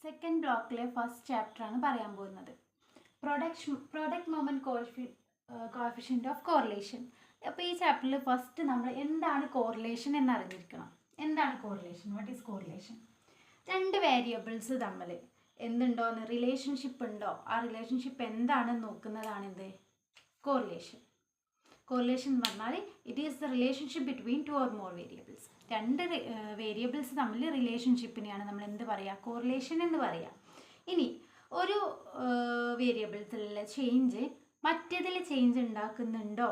Second ബ്ലോക്കിലെ first ചാപ്റ്ററാണ് പറയാൻ പോകുന്നത്. Product moment coefficient of correlation. അപ്പോൾ ഈ ചാപ്റ്ററിൽ ഫസ്റ്റ് നമ്മൾ എന്താണ് കോറിലേഷൻ എന്ന് അറിഞ്ഞിരിക്കണം. എന്താണ് കോറിലേഷൻ? What is correlation? രണ്ട് വേരിയബിൾസ് തമ്മിൽ എന്തുണ്ടോയെന്ന് റിലേഷൻഷിപ്പ് ഉണ്ടോ, ആ റിലേഷൻഷിപ്പ് എന്താണെന്ന് നോക്കുന്നതാണിത് കോറിലേഷൻ. കോറിലേഷൻ എന്ന് പറഞ്ഞാൽ it is the relationship between two or more variables. രണ്ട് വേരിയബിൾസ് തമ്മിൽ റിലേഷൻഷിപ്പിനെയാണ് നമ്മൾ എന്ത് പറയുക? കോറിലേഷൻ എന്ന് പറയുക. ഇനി ഒരു വേരിയബിൾസിലുള്ള ചേഞ്ച് മറ്റേതിൽ ചേഞ്ച് ഉണ്ടാക്കുന്നുണ്ടോ,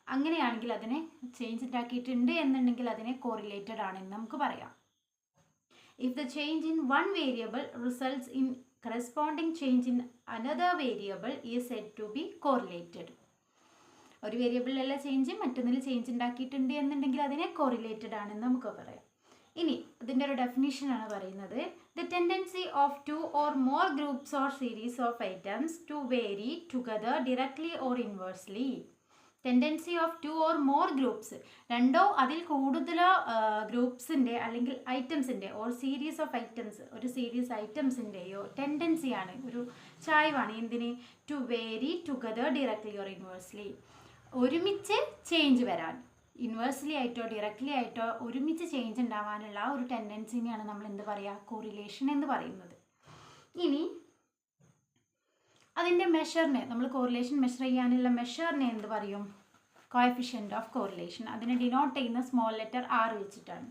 അങ്ങനെയാണെങ്കിൽ അതിനെ ചേഞ്ച് ഉണ്ടാക്കിയിട്ടുണ്ട് എന്നുണ്ടെങ്കിൽ അതിനെ കോറിലേറ്റഡ് ആണെന്ന് നമുക്ക് പറയാം. If the change in one variable results in corresponding change in another variable is said to be correlated. ഒരു വേരിയബിളിലുള്ള ചേഞ്ച് മറ്റൊന്നിൽ ചേഞ്ച് ഉണ്ടാക്കിയിട്ടുണ്ട് എന്നുണ്ടെങ്കിൽ അതിനെ കോറിലേറ്റഡ് ആണെന്ന് നമുക്ക് പറയാം. ഇനി ഇതിൻ്റെ ഒരു ഡെഫിനിഷനാണ് പറയുന്നത്. The tendency of two or more groups or series of items to vary together directly or inversely. Tendency of two or more groups, രണ്ടോ അതിൽ കൂടുതലോ ഗ്രൂപ്പ്സിൻ്റെ അല്ലെങ്കിൽ ഐറ്റംസിൻ്റെ ഓർ സീരീസ് ഓഫ് ഐറ്റംസ്, ഒരു സീരീസ് ഐറ്റംസിൻ്റെയോ ടെൻഡൻസിയാണ്, ഒരു ചായ്വാണ് എന്തിന്? To vary together directly or inversely, ഒരുമിച്ച് ചേഞ്ച് വരാൻ, ഇൻവേഴ്സ്ലി ആയിട്ടോ ഡയറക്ട്ലി ആയിട്ടോ ഒരുമിച്ച് ചേഞ്ച് ഉണ്ടാവാനുള്ള ഒരു ടെൻഡൻസിനെയാണ് നമ്മൾ എന്ത് പറയുക? കോറിലേഷൻ എന്ന് പറയുന്നത്. ഇനി അതിൻ്റെ മെഷറിനെ, നമ്മൾ കോറിലേഷൻ മെഷർ ചെയ്യാനുള്ള മെഷറിനെ എന്ത് പറയും? Coefficient of correlation. അതിനെ ഡിനോട്ട് ചെയ്യുന്ന സ്മോൾ ലെറ്റർ ആർ വെച്ചിട്ടാണ്.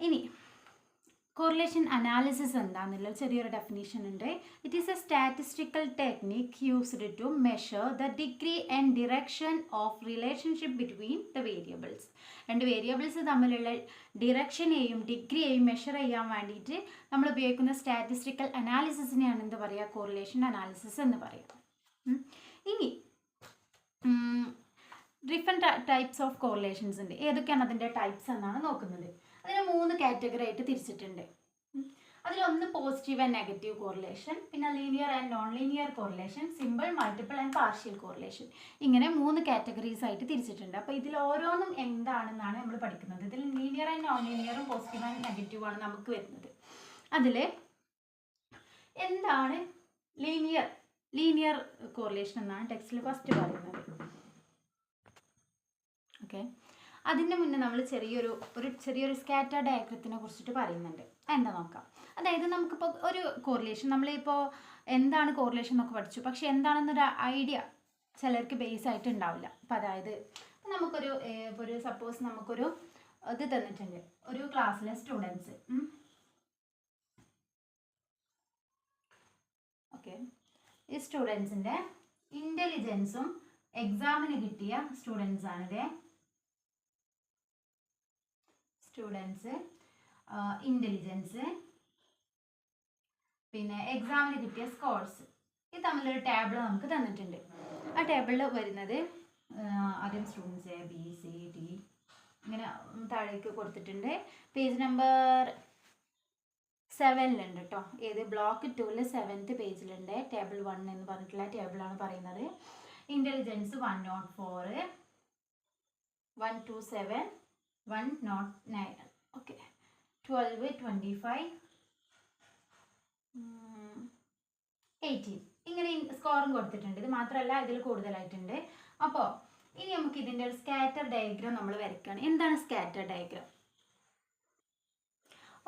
ഇനി കോറിലേഷൻ അനാലിസിസ് എന്താണെന്നുള്ള ചെറിയൊരു ഡെഫിനേഷൻ ഉണ്ട്. It is a statistical technique used to measure the degree and direction of relationship between the variables. രണ്ട് വേരിയബിൾസ് തമ്മിലുള്ള ഡിറക്ഷനെയും ഡിഗ്രിയെയും മെഷർ ചെയ്യാൻ വേണ്ടിയിട്ട് നമ്മൾ ഉപയോഗിക്കുന്ന സ്റ്റാറ്റിസ്റ്റിക്കൽ അനാലിസിസിനെയാണ് എന്ത് പറയുക? കോറിലേഷൻ അനാലിസിസ് എന്ന് പറയുക. ഇനി ഡിഫറെൻറ്റ് ടൈപ്സ് ഓഫ് കോറിലേഷൻസ് ഉണ്ട്. ഏതൊക്കെയാണ് അതിൻ്റെ ടൈപ്സ് എന്നാണ് നോക്കുന്നത്. അതിന് 3 കാറ്റഗറി ആയിട്ട് തിരിച്ചിട്ടുണ്ട്. അതിലൊന്ന് പോസിറ്റീവ് ആൻഡ് നെഗറ്റീവ് കോറിലേഷൻ, പിന്നെ linear and non linear correlation, simple, multiple and partial correlation. ഇങ്ങനെ 3 കാറ്റഗറീസ് ആയിട്ട് തിരിച്ചിട്ടുണ്ട്. അപ്പോൾ ഇതിൽ ഓരോന്നും എന്താണെന്നാണ് നമ്മൾ പഠിക്കുന്നത്. ഇതിൽ ലീനിയർ ആൻഡ് നോൺ ലീനിയറും പോസിറ്റീവ് ആൻഡ് നെഗറ്റീവ് ആണ് നമുക്ക് വരുന്നത്. അതിൽ എന്താണ് ലീനിയർ കോറിലേഷൻ എന്നാണ് ടെക്സ്റ്റിൽ ഫസ്റ്റ് പറയുന്നത്. ഓക്കെ, അതിൻ്റെ മുന്നേ നമ്മൾ ചെറിയൊരു സ്കാറ്റർ ഡയഗ്രത്തിനെ കുറിച്ചിട്ട് പറയുന്നുണ്ട്. എന്താ നോക്കാം. അതായത് നമുക്കിപ്പോൾ ഒരു കോറിലേഷൻ, നമ്മളിപ്പോൾ എന്താണ് കോറിലേഷൻ എന്നൊക്കെ പഠിച്ചു, പക്ഷേ എന്താണെന്നൊരു ഐഡിയ ചിലർക്ക് ബേസ് ആയിട്ട് ഉണ്ടാവില്ല. അപ്പം അതായത് നമുക്കൊരു സപ്പോസ് നമുക്കൊരു ഇത് തന്നിട്ടുണ്ട്, ഒരു ക്ലാസ്സിലെ സ്റ്റുഡൻസ്. ഓക്കെ, ഈ സ്റ്റുഡൻസിൻ്റെ ഇൻ്റലിജൻസും എക്സാമിന് കിട്ടിയ സ്റ്റുഡൻസാണിത്. സ്റ്റുഡൻസ്, ഇൻ്റലിജൻസ്, പിന്നെ എക്സാമിന് കിട്ടിയ സ്കോർസ്, ഇത് തമ്മിലൊരു ടേബിൾ നമുക്ക് തന്നിട്ടുണ്ട്. ആ ടേബിളിൽ വരുന്നത് ആദ്യം students A, B, C, D ഇങ്ങനെ താഴേക്ക് കൊടുത്തിട്ടുണ്ട്. പേജ് നമ്പർ 7 കേട്ടോ. ഏത് ബ്ലോക്ക് 2 7th പേജിലുണ്ട്. ടേബിൾ 1 എന്ന് പറഞ്ഞിട്ടുള്ള ടേബിളാണ് പറയുന്നത്. ഇൻ്റലിജൻസ് 104, 127, 109, ഓക്കെ, 12, 25, 18 ഇങ്ങനെ സ്കോറും കൊടുത്തിട്ടുണ്ട്. ഇത് മാത്രമല്ല, ഇതിൽ കൂടുതലായിട്ടുണ്ട്. അപ്പോൾ ഇനി നമുക്ക് ഇതിൻ്റെ ഒരു സ്കാറ്റർ ഡയഗ്രാം നമ്മൾ വരയ്ക്കുകയാണ്. എന്താണ് സ്കാറ്റർ ഡയഗ്രാം?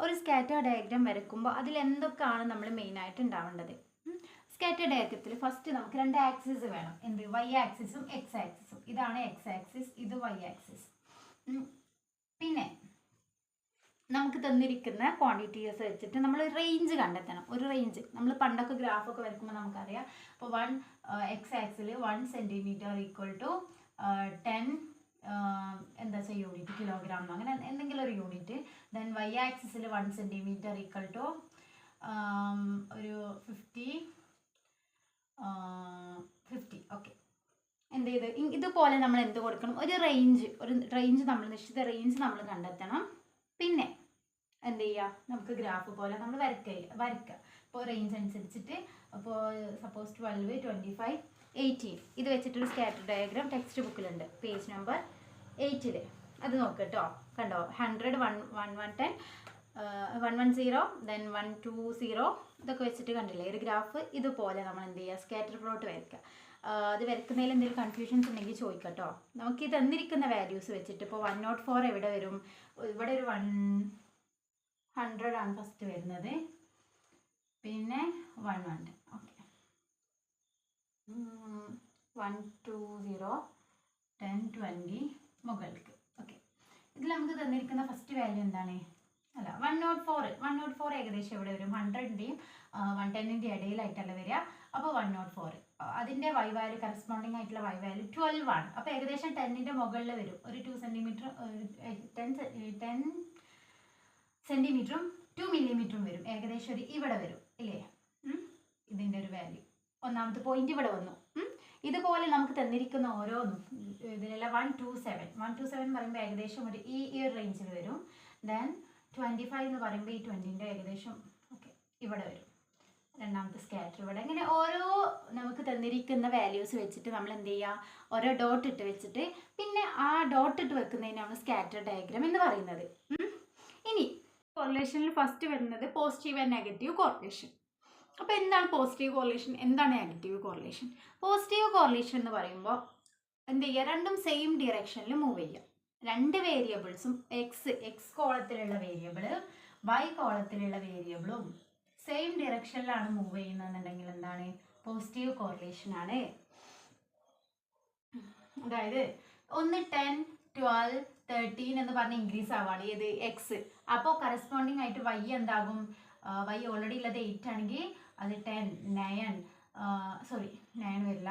ഒരു സ്കാറ്റർ ഡയഗ്രാം വരയ്ക്കുമ്പോൾ അതിൽ എന്തൊക്കെയാണ് നമ്മൾ മെയിനായിട്ട് ഉണ്ടാവേണ്ടത്? സ്കാറ്റർ ഡയഗ്രത്തിൽ ഫസ്റ്റ് നമുക്ക് 2 ആക്സിസ് വേണം. എന്ത്? വൈ ആക്സിസും എക്സ് ആക്സിസും. ഇതാണ് എക്സ് ആക്സിസ്, ഇത് വൈ ആക്സിസ്. പിന്നെ നമുക്ക് തന്നിരിക്കുന്ന ക്വാണ്ടിറ്റീസ് വെച്ചിട്ട് നമ്മൾ റേഞ്ച് കണ്ടെത്തണം. ഒരു റേഞ്ച് നമ്മൾ പണ്ടൊക്കെ ഗ്രാഫൊക്കെ വരയ്ക്കുമ്പോൾ നമുക്കറിയാം. അപ്പോൾ x axis 1 centimetre equal to 10 എന്താ വെച്ചാൽ യൂണിറ്റ്, കിലോഗ്രാം, അങ്ങനെ എന്തെങ്കിലും ഒരു യൂണിറ്റ്. ദെൻ വൈ ആക്സിസിൽ 1 സെൻറ്റിമീറ്റർ ഈക്വൽ ടു ഒരു 50. ഓക്കെ, എന്ത് ചെയ്ത് ഇതുപോലെ നമ്മൾ എന്ത് കൊടുക്കണം? ഒരു റേഞ്ച് നമ്മൾ നിശ്ചിത റേഞ്ച് നമ്മൾ കണ്ടെത്തണം. പിന്നെ എന്ത് ചെയ്യുക? നമുക്ക് ഗ്രാഫ് പോലെ നമ്മൾ വരയ്ക്കുക. ഇപ്പോൾ റേഞ്ച് അനുസരിച്ചിട്ട്, അപ്പോൾ സപ്പോസ് 12, 25, 18 ഇത് വെച്ചിട്ടൊരു സ്കാറ്റർ ഡയഗ്രാം ടെക്സ്റ്റ് ബുക്കിലുണ്ട്, പേജ് നമ്പർ 8. അത് നോക്കുക കേട്ടോ. കണ്ടോ? 100, 110, 110 ദെൻ 120 ഇതൊക്കെ വെച്ചിട്ട് കണ്ടില്ലേ ഒരു ഗ്രാഫ് ഇതുപോലെ നമ്മൾ എന്ത് ചെയ്യുക സ്കാറ്റർ പ്ലോട്ട് വരയ്ക്കുക. അത് വരയ്ക്കുന്നതിൽ എന്തെങ്കിലും കൺഫ്യൂഷൻസ് ഉണ്ടെങ്കിൽ ചോദിക്കട്ടോ. നമുക്ക് ഈ തന്നിരിക്കുന്ന വാല്യൂസ് വെച്ചിട്ട് ഇപ്പോൾ 104 എവിടെ വരും? ഇവിടെ ഒരു 100 ആണ് ഫസ്റ്റ് വരുന്നത്, പിന്നെ 100 ഓക്കെ 120 10 20 മുകൾക്ക്. ഓക്കെ, ഇതിൽ നമുക്ക് തന്നിരിക്കുന്ന ഫസ്റ്റ് വാല്യൂ എന്താണ്? അല്ല 104 ഏകദേശം എവിടെ വരും? 100ൻ്റെയും 110ൻ്റെയും ഇടയിലായിട്ടല്ല വരിക. അപ്പോൾ 104 അതിൻ്റെ വൈ വാല്യൂ കറസ്പോണ്ടിങ് ആയിട്ടുള്ള വൈ വാല്യൂ 12 ആണ്. അപ്പോൾ ഏകദേശം 10ൻ്റെ മുകളിൽ വരും. ഒരു 2 സെൻറ്റിമീറ്റർ 10 സെൻറ്റിമീറ്ററും 2 മില്ലിമീറ്ററും വരും. ഏകദേശം ഒരു ഇവിടെ വരും ഇല്ലേ? ഇതിൻ്റെ ഒരു വാല്യൂ ഒന്നാമത്തെ പോയിന്റ് ഇവിടെ വന്നു. ഇതുപോലെ നമുക്ക് തന്നിരിക്കുന്ന ഓരോന്നും ഇതിലെല്ലാം 127 പറയുമ്പോൾ ഏകദേശം ഒരു ഈ ഒരു റേഞ്ചിൽ വരും. ദെൻ 25 എന്ന് പറയുമ്പോൾ ഈ 20ൻ്റെ ഏകദേശം ഓക്കെ ഇവിടെ വരും. രണ്ടാമത്തെ സ്കാറ്റർ ഇവിടെ. ഇങ്ങനെ ഓരോ നമുക്ക് തന്നിരിക്കുന്ന വാല്യൂസ് വെച്ചിട്ട് നമ്മൾ എന്ത് ചെയ്യുക? ഓരോ ഡോട്ട് ഇട്ട് വെച്ചിട്ട് പിന്നെ ആ ഡോട്ട് ഇട്ട് വെക്കുന്നതിനാണ് സ്കാറ്റർ ഡയഗ്രാം എന്ന് പറയുന്നത്. ഇനി കോറിലേഷനിൽ ഫസ്റ്റ് വരുന്നത് പോസിറ്റീവ് ആൻഡ് നെഗറ്റീവ് കോറിലേഷൻ. അപ്പോൾ എന്താണ് പോസിറ്റീവ് കോറിലേഷൻ, എന്താണ് നെഗറ്റീവ് കോറിലേഷൻ? പോസിറ്റീവ് കോറിലേഷൻ എന്ന് പറയുമ്പോൾ എന്ത് ചെയ്യുക? രണ്ടും സെയിം ഡിറക്ഷനിൽ മൂവ് ചെയ്യുക. രണ്ട് വേരിയബിൾസും എക്സ് കോളത്തിലുള്ള വേരിയബിൾ വൈ കോളത്തിലുള്ള വേരിയബിളും സെയിം ഡിറക്ഷനിലാണ് മൂവ് ചെയ്യുന്നതെന്നുണ്ടെങ്കിൽ എന്താണ്? പോസിറ്റീവ് കോറിലേഷൻ ആണ്. അതായത് ഒന്ന് 10 12 13 എന്ന് പറഞ്ഞ് ഇൻക്രീസ് ആവുകയാണ് ഏത്? എക്സ്. അപ്പോൾ കറസ്പോണ്ടിങ് ആയിട്ട് വൈ എന്താകും? വൈ ഓൾറെഡി ഉള്ളത് 8 ആണെങ്കിൽ അത് 10 9 വരില്ല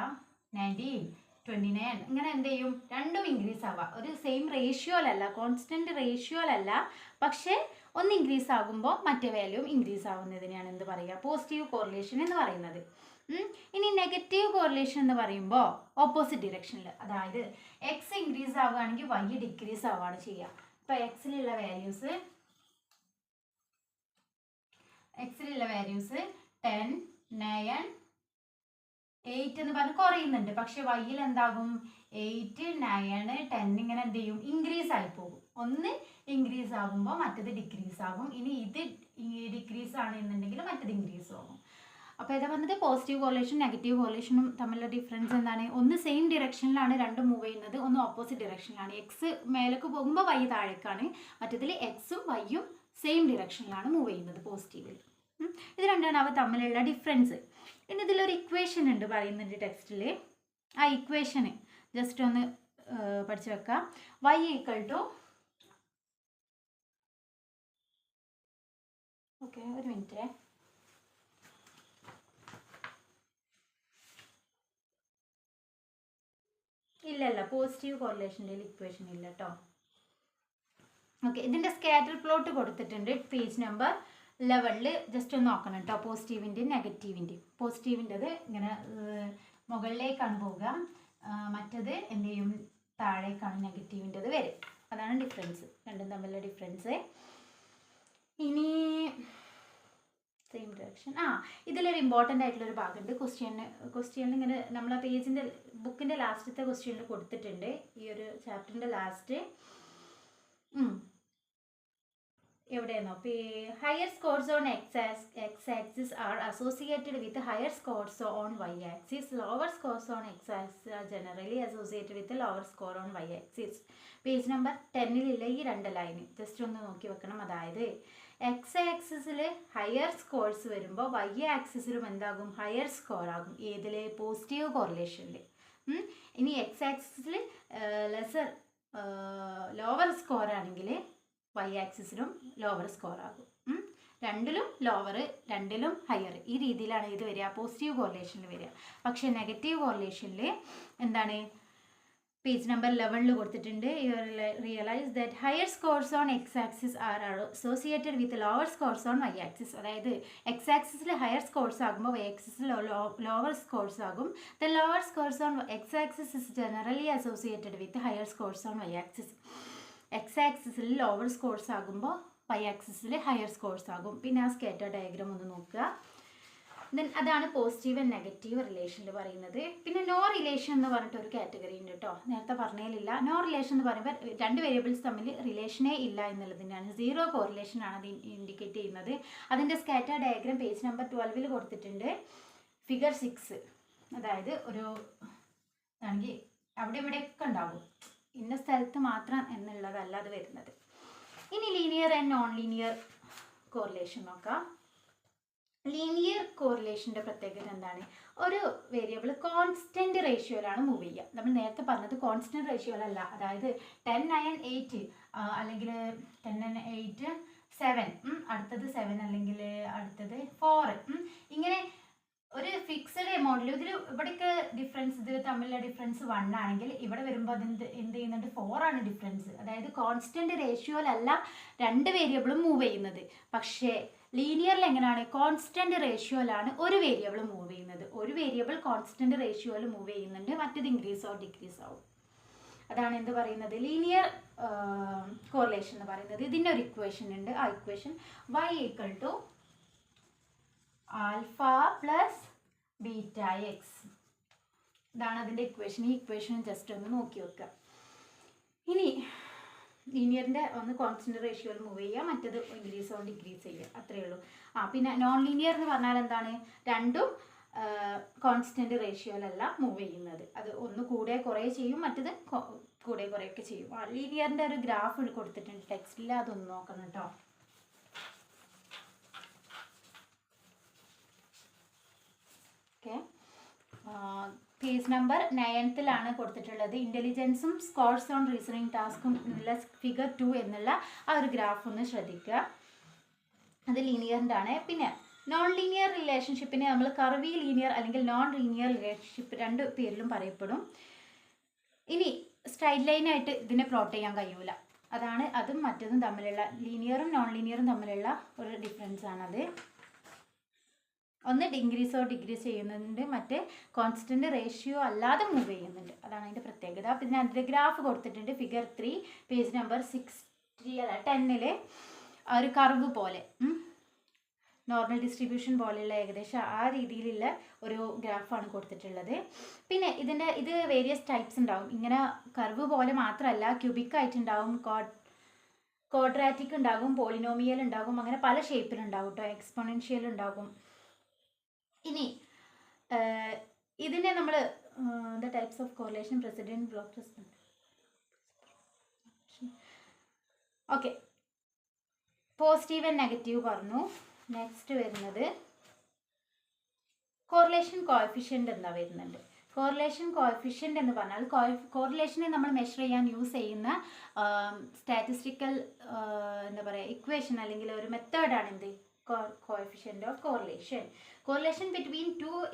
19 29 ഇങ്ങനെ എന്ത് ചെയ്യും? രണ്ടും ഇൻക്രീസ് ആവുക. ഒരു സെയിം റേഷ്യോയിലല്ല, കോൺസ്റ്റൻറ്റ് റേഷ്യോയിലല്ല, പക്ഷേ ഒന്ന് ഇൻക്രീസ് ആകുമ്പോൾ മറ്റേ വാല്യൂം ഇൻക്രീസ് ആവുന്നതിനെയാണ് എന്ത് പറയുക? പോസിറ്റീവ് കോറിലേഷൻ എന്ന് പറയുന്നത്. ഇനി നെഗറ്റീവ് കോറിലേഷൻ എന്ന് പറയുമ്പോൾ ഓപ്പോസിറ്റ് ഡിറക്ഷനിൽ, അതായത് എക്സ് ഇൻക്രീസ് ആവുകയാണെങ്കിൽ വൈ ഡിക്രീസ് ആവുകയാണ് ചെയ്യുക. ഇപ്പോൾ എക്സിലുള്ള വാല്യൂസ് 10 9 8 എന്ന് പറഞ്ഞ് കുറയുന്നുണ്ട്. പക്ഷെ വൈയിൽ എന്താകും? 8 9 10 ഇങ്ങനെ എന്ത് ചെയ്യും? ഇൻക്രീസ് ആയി പോകും. ഒന്ന് ഇൻക്രീസ് ആകുമ്പോൾ മറ്റത് ഡിക്രീസ് ആകും. ഇനി ഇത് ഡിക്രീസ് ആണ് എന്നുണ്ടെങ്കിൽ മറ്റത് ഇൻക്രീസ് ആകും. അപ്പോൾ ഏതാ പറഞ്ഞത്? പോസിറ്റീവ് കോറിലേഷൻ നെഗറ്റീവ് കോറിലേഷനും തമ്മിലുള്ള ഡിഫറൻസ് എന്താണ്? ഒന്ന് സെയിം ഡിറക്ഷനിലാണ് രണ്ടും മൂവ് ചെയ്യുന്നത്, ഒന്ന് ഓപ്പോസിറ്റ് ഡിറക്ഷനിലാണ്. എക്സ് മേലേക്ക് പോകുമ്പോൾ വൈ താഴേക്കാണ്, മറ്റതിൽ എക്സും വൈയും സെയിം ഡിറക്ഷനിലാണ് മൂവ് ചെയ്യുന്നത് പോസിറ്റീവിൽ. ഇത് രണ്ടാണ് അവ തമ്മിലുള്ള ഡിഫറൻസ്. ഇനി ഇതിലൊരു ഇക്വേഷൻ ഉണ്ട് പറയുന്നുണ്ട് ടെക്സ്റ്റിൽ. ആ ഇക്വേഷന് ജസ്റ്റ് ഒന്ന് പഠിച്ചു വെക്കാം. y = ഓക്കെ ഒരു മിനിറ്റ്. ഇല്ലല്ല, പോസിറ്റീവ് കോറിലേഷൻ്റെ ഇക്വേഷൻ ഇല്ല കേട്ടോ. ഓക്കെ, ഇതിൻ്റെ സ്കാറ്റർ പ്ലോട്ട് കൊടുത്തിട്ടുണ്ട് പേജ് നമ്പർ 11. ജസ്റ്റ് ഒന്ന് നോക്കണം കേട്ടോ. പോസിറ്റീവിൻ്റെയും നെഗറ്റീവിൻ്റെയും. പോസിറ്റീവിൻ്റെത് ഇങ്ങനെ മുകളിലേക്കാണ് പോവുക, മറ്റത് എന്ത് ചെയ്യും? താഴേക്കാണ് നെഗറ്റീവിൻ്റെത് വരും. അതാണ് ഡിഫറൻസ്, രണ്ടും തമ്മിലുള്ള ഡിഫറൻസ്. ഇനി സെയിം ഡയറക്ഷൻ. ഇതിലൊരു ഇമ്പോർട്ടൻ്റ് ആയിട്ടുള്ളൊരു ഭാഗമുണ്ട്. ക്വസ്റ്റ്യനിൽ ഇങ്ങനെ നമ്മൾ ആ പേജിൻ്റെ ബുക്കിൻ്റെ ലാസ്റ്റത്തെ ക്വസ്റ്റ്യനിൽ കൊടുത്തിട്ടുണ്ട്. ഈ ഒരു ചാപ്റ്ററിൻ്റെ ലാസ്റ്റ് എവിടെയാണോ? Higher scores on x axis are associated with higher scores on y axis. Lower scores on x axis are generally associated with lower score on y axis. Page number 10 ഈ രണ്ട് ലൈന് ജസ്റ്റ് ഒന്ന് നോക്കി വെക്കണം. അതായത് x ആക്സിസിൽ higher scores വരുമ്പോൾ Y ആക്സിസിലും എന്താകും? Higher score ആകും. ഏതിൽ? പോസിറ്റീവ് കോറിലേഷനിൽ. ഇനി എക്സ് ആക്സിസിൽ ലോവർ സ്കോർ ആണെങ്കിൽ വൈ ആക്സിസിലും ലോവർ സ്കോർ ആകും. രണ്ടിലും ലോവർ രണ്ടിലും ഹയർ, ഈ രീതിയിലാണ് ഇത് വരിക പോസിറ്റീവ് കോറിലേഷനിൽ വരിക. പക്ഷേ നെഗറ്റീവ് കോറിലേഷനിൽ എന്താണ്? പേജ് നമ്പർ 11 കൊടുത്തിട്ടുണ്ട്. You realise that higher scores on x axis are associated with lower scores on y axis. അതായത് എക്സ് ആക്സിസിൽ ഹയർ സ്കോർസ് ആകുമ്പോൾ വൈ ആക്സിസിൽ ലോവർ സ്കോർസ് ആകും. The lower scores on x axis is generally associated with higher scores on y axis. X ആക്സിസിൽ lower scores ആകുമ്പോൾ y ആക്സിസിൽ higher scores ആകും. പിന്നെ ആ സ്കാറ്റർ ഡയഗ്രാം ഒന്ന് നോക്കുക. ദെൻ അതാണ് പോസിറ്റീവ് ആൻഡ് നെഗറ്റീവ് റിലേഷനിൽ പറയുന്നത്. പിന്നെ നോ റിലേഷൻ എന്ന് പറഞ്ഞിട്ട് ഒരു കാറ്റഗറി ഉണ്ട് കേട്ടോ, നേരത്തെ പറഞ്ഞതിലില്ല. നോ റിലേഷൻ എന്ന് പറയുമ്പോൾ രണ്ട് വേരിയബിൾസ് തമ്മിൽ റിലേഷനേ ഇല്ല എന്നുള്ളതിനാണ്, സീറോ കോറിലേഷൻ ആണ് അത് ഇൻഡിക്കേറ്റ് ചെയ്യുന്നത്. അതിൻ്റെ സ്കാറ്റർ ഡയഗ്രാം പേജ് നമ്പർ 12 കൊടുത്തിട്ടുണ്ട്, ഫിഗർ 6. അതായത് ഒരു ആണെങ്കിൽ അവിടെ ഇവിടെയൊക്കെ ഉണ്ടാകും, ഇന്ന സ്ഥലത്ത് മാത്രം എന്നുള്ളതല്ല അത് വരുന്നത്. ഇനി linear and non linear correlation നോക്കാം. ലീനിയർ കോറിലേഷൻ്റെ പ്രത്യേകത എന്താണ്? ഒരു വേരിയബിൾ കോൺസ്റ്റന്റ് റേഷ്യോയിലാണ് മൂവ് ചെയ്യുക. നമ്മൾ നേരത്തെ പറഞ്ഞത് കോൺസ്റ്റന്റ് റേഷ്യോയിലല്ല, അതായത് 10:9:8 അല്ലെങ്കിൽ 10:8 7, അടുത്തത് 7 അല്ലെങ്കിൽ അടുത്തത് 4, ഇങ്ങനെ ഒരു ഫിക്സഡ് എമൗണ്ടിൽ ഇതിൽ ഇവിടേക്ക് ഡിഫറൻസ്, ഇതിൽ തമ്മിലുള്ള ഡിഫറൻസ് 1 ആണെങ്കിൽ ഇവിടെ വരുമ്പോൾ അത് എന്ത് ചെയ്യുന്നുണ്ട്? 4 ആണ് ഡിഫറൻസ്. അതായത് കോൺസ്റ്റന്റ് റേഷ്യോയിലല്ല രണ്ട് വേരിയബിളും മൂവ് ചെയ്യുന്നത്. പക്ഷേ ലീനിയറിൽ എങ്ങനെയാണ്? കോൺസ്റ്റന്റ് റേഷ്യോയിലാണ് ഒരു വേരിയബിൾ മൂവ് ചെയ്യുന്നത്. ഒരു വേരിയബിൾ കോൺസ്റ്റന്റ് റേഷ്യോയിൽ മൂവ് ചെയ്യുന്നുണ്ട്, മറ്റേത് ഇൻക്രീസ് ഓർ ഡിക്രീസ് ആവും. അതാണ് എന്ത് പറയുന്നത്? ലീനിയർ കോറിലേഷൻ എന്ന് പറയുന്നത്. ഇതിൻ്റെ ഒരു ഇക്വേഷൻ ഉണ്ട്. ആ equation y = alpha plus beta X. ഇതാണ് അതിൻ്റെ ഇക്വേഷൻ. ഈ ഇക്വേഷൻ ജസ്റ്റ് ഒന്ന് നോക്കി വെക്കുക. ഇനി ലീനിയറിൻ്റെ ഒന്ന് കോൺസ്റ്റന്റ് റേഷ്യോയിൽ മൂവ് ചെയ്യുക, മറ്റേത് ഇൻക്രീസ് ഓർ ഡിക്രീസ് ചെയ്യുക, അത്രയേ ഉള്ളൂ. പിന്നെ നോൺ ലീനിയർ എന്ന് പറഞ്ഞാൽ എന്താണ്? രണ്ടും കോൺസ്റ്റന്റ് റേഷ്യോയിലല്ല മൂവ് ചെയ്യുന്നത്. അത് ഒന്ന് കൂടെ കുറേ ചെയ്യും, മറ്റേത് കൂടെ കുറേയൊക്കെ ചെയ്യും. ലീനിയറിൻ്റെ ഒരു ഗ്രാഫ് കൊടുത്തിട്ടുണ്ട് ടെക്സ്റ്റിൽ, അതൊന്ന് നോക്കണം കേട്ടോ. ഓക്കെ, പേജ് നമ്പർ 9 കൊടുത്തിട്ടുള്ളത്. ഇൻ്റലിജൻസും സ്കോർസ് ഓൺ റീസണിങ് ടാസ്കും എന്നുള്ള ഫിഗർ 2 എന്നുള്ള ആ ഒരു ഗ്രാഫ് ഒന്ന് ശ്രദ്ധിക്കുക. അത് ലീനിയറിൻ്റെ ആണ്. പിന്നെ നോൺ ലീനിയർ റിലേഷൻഷിപ്പിനെ നമ്മൾ കർവി ലീനിയർ അല്ലെങ്കിൽ നോൺ ലീനിയർ റിലേഷൻഷിപ്പ് രണ്ട് പേരിലും പറയപ്പെടും. ഇനി സ്ട്രൈറ്റ് ലൈനായിട്ട് ഇതിനെ പ്ലോട്ട് ചെയ്യാൻ കഴിയൂല. അതാണ് അതും മറ്റതും തമ്മിലുള്ള, ലീനിയറും നോൺ ലീനിയറും തമ്മിലുള്ള ഒരു ഡിഫറൻസ് ആണത്. ഒന്ന് ഇൻക്രീസ് ഓർ ഡിക്രീസ് ചെയ്യുന്നുണ്ട്, മറ്റേ കോൺസ്റ്റന്റ് റേഷ്യോ അല്ലാതെ മൂവ് ചെയ്യുന്നുണ്ട്. അതാണ് അതിൻ്റെ പ്രത്യേകത. പിന്നെ അതിൻ്റെ ഗ്രാഫ് കൊടുത്തിട്ടുണ്ട് ഫിഗർ 3 പേജ് നമ്പർ 10 ഒരു കർവ് പോലെ, നോർമൽ ഡിസ്ട്രിബ്യൂഷൻ പോലെയുള്ള ഏകദേശം ആ രീതിയിലുള്ള ഒരു ഗ്രാഫാണ് കൊടുത്തിട്ടുള്ളത്. പിന്നെ ഇത് വേരിയസ് ടൈപ്സ് ഉണ്ടാവും. ഇങ്ങനെ കർവ് പോലെ മാത്രമല്ല, ക്യൂബിക് ആയിട്ടുണ്ടാവും, ക്വാഡ്രാറ്റിക് ഉണ്ടാകും, പോളിനോമിയൽ ഉണ്ടാകും, അങ്ങനെ പല ഷേപ്പിലുണ്ടാകും കേട്ടോ, എക്സ്പോണൻഷ്യൽ ഉണ്ടാകും. ഇനി ഇതിനെ നമ്മൾ the types of correlation president block respond. Okay, positive and negative പറഞ്ഞു. നെക്സ്റ്റ് വരുന്നത് കോറിലേഷൻ കോഎഫിഷ്യൻ്റ് എന്താ വരുന്നുണ്ട്. കോറിലേഷൻ കോഎഫിഷ്യൻ്റ് എന്ന് പറഞ്ഞാൽ കോറിലേഷനെ നമ്മൾ മെഷർ ചെയ്യാൻ യൂസ് ചെയ്യുന്ന സ്റ്റാറ്റിസ്റ്റിക്കൽ എന്താ പറയുക ഇക്വേഷൻ അല്ലെങ്കിൽ ഒരു മെത്തേഡാണ് എന്ത്? Coefficient of correlation. Correlation between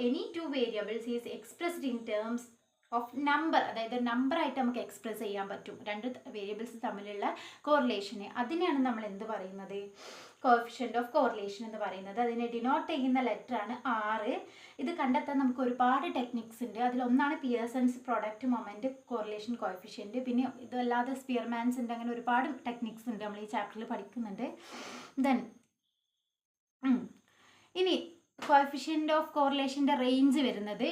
any two variables is expressed in terms of number. അതായത് നമ്പർ ആയിട്ട് നമുക്ക് എക്സ്പ്രസ് ചെയ്യാൻ പറ്റും രണ്ട് വേരിയബിൾസ് തമ്മിലുള്ള കോറിലേഷനെ. അതിനെയാണ് നമ്മൾ എന്ത് പറയുന്നത്? കോഎഫിഷ്യൻ്റ് ഓഫ് കോറിലേഷൻ എന്ന് പറയുന്നത്. അതിനെ ഡിനോട്ട് ചെയ്യുന്ന ലെറ്റർ ആണ് R. ഇത് കണ്ടെത്താൻ നമുക്ക് ഒരുപാട് ടെക്നിക്സ് ഉണ്ട്. അതിലൊന്നാണ് Pearson's product moment correlation coefficient. പിന്നെ ഇതല്ലാതെ സ്പിയർമാൻസ് ഉണ്ട്, അങ്ങനെ ഒരുപാട് ടെക്നിക്സ് ഉണ്ട്, നമ്മൾ ഈ ചാപ്റ്ററിൽ പഠിക്കുന്നുണ്ട്. ദെൻ ഇനി കോഎഫിഷ്യൻ്റ് ഓഫ് കോറിലേഷൻ്റെ റേഞ്ച് വരുന്നത്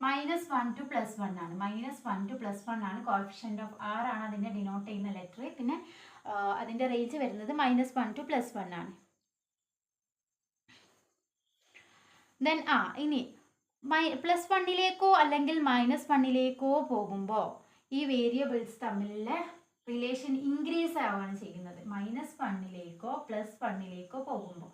-1 to +1 ആണ്. -1 to +1 ആണ് കോഎഫിഷ്യൻ്റ് ഓഫ് R ആണ് അതിൻ്റെ ഡിനോട്ട് ചെയ്യുന്ന ലെറ്റർ. പിന്നെ അതിൻ്റെ റേഞ്ച് വരുന്നത് -1 to +1 ആണ്. ദെൻ ഇനി +1 അല്ലെങ്കിൽ -1 പോകുമ്പോൾ ഈ വേരിയബിൾസ് തമ്മിലുള്ള റിലേഷൻ ഇൻക്രീസ് ആവുകയാണ് ചെയ്യുന്നത്. -1 +1 പോകുമ്പോൾ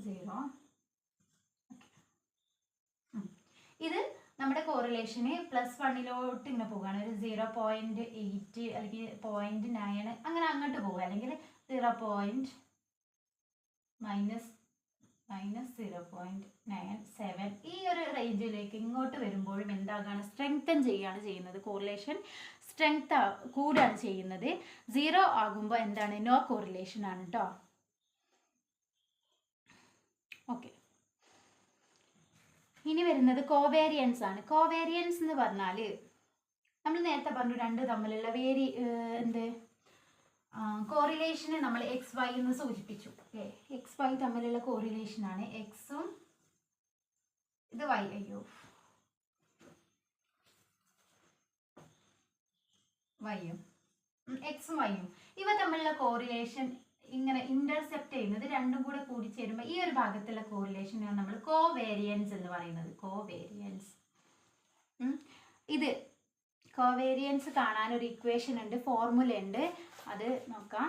0. ഇത് നമ്മുടെ കോറിലേഷന് +1 ഇങ്ങനെ പോവുകയാണ്. ഒരു 0.8 അല്ലെങ്കിൽ 0.9 അങ്ങനെ അങ്ങോട്ട് പോവുക, അല്ലെങ്കിൽ 0.97 ഈ ഒരു റേഞ്ചിലേക്ക് ഇങ്ങോട്ട് വരുമ്പോഴും എന്താകാണ്? സ്ട്രെങ്തൻ ചെയ്യുകയാണ് ചെയ്യുന്നത്. കോറിലേഷൻ സ്ട്രെങ്ത് കൂടുകയാണ് ചെയ്യുന്നത്. 0 ആകുമ്പോൾ എന്താണ്? നോ കോറിലേഷൻ ആണ് കേട്ടോ. ഓക്കെ, ഇനി വരുന്നത് കോവേരിയൻസ് ആണ്. കോവേരിയൻസ് എന്ന് പറഞ്ഞാൽ നമ്മൾ നേരത്തെ പറഞ്ഞു രണ്ട് തമ്മിലുള്ള കോറിലേഷനെ നമ്മൾ എക്സ് വൈ എന്ന് സൂചിപ്പിച്ചു. ഓക്കെ, എക്സ് വൈ തമ്മിലുള്ള കോറിലേഷനാണ് എക്സും ഇത് വൈ, വൈയും എക്സും വൈയും ഇവ തമ്മിലുള്ള കോറിലേഷൻ ഇങ്ങനെ ഇന്റർസെപ്റ്റ് ചെയ്യുന്നത് രണ്ടും കൂടെ കൂടി ചേരുമ്പോൾ ഈ ഒരു ഭാഗത്തുള്ള കോറിലേഷനാണ് നമ്മൾ കോവേരിയൻസ് എന്ന് പറയുന്നത്. കോവേരിയൻസ്. ഇത് കോവേരിയൻസ് കാണാൻ ഒരു ഇക്വേഷൻ ഉണ്ട്, ഫോർമുല ഉണ്ട്, അത് നോക്കാം.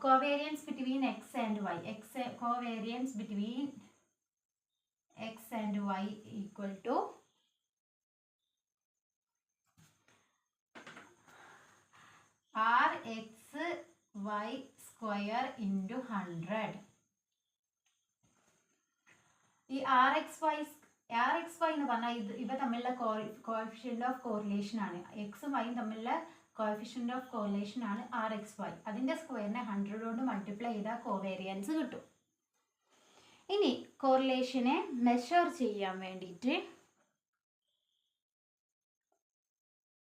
covariance between x and y, covariance between x and y equal to rxy square into 100. ഈ RXY എന്ന് പറഞ്ഞാൽ ഇവ തമ്മിലുള്ള കോഎഫിഷ്യന്റ് ഓഫ് കോറിലേഷൻ ആണ്. എക്സും വൈയും തമ്മിലുള്ള കോഎഫിഷ്യന്റ് ഓഫ് കോറിലേഷൻ ആണ് RXY. അതിൻ്റെ സ്ക്വയറിനെ 100 കൊണ്ട് മൾട്ടിപ്ലൈ ചെയ്താൽ കോവേരിയൻസ് കിട്ടും. ഇനി കോറിലേഷനെ മെഷർ ചെയ്യാൻ വേണ്ടിയിട്ട്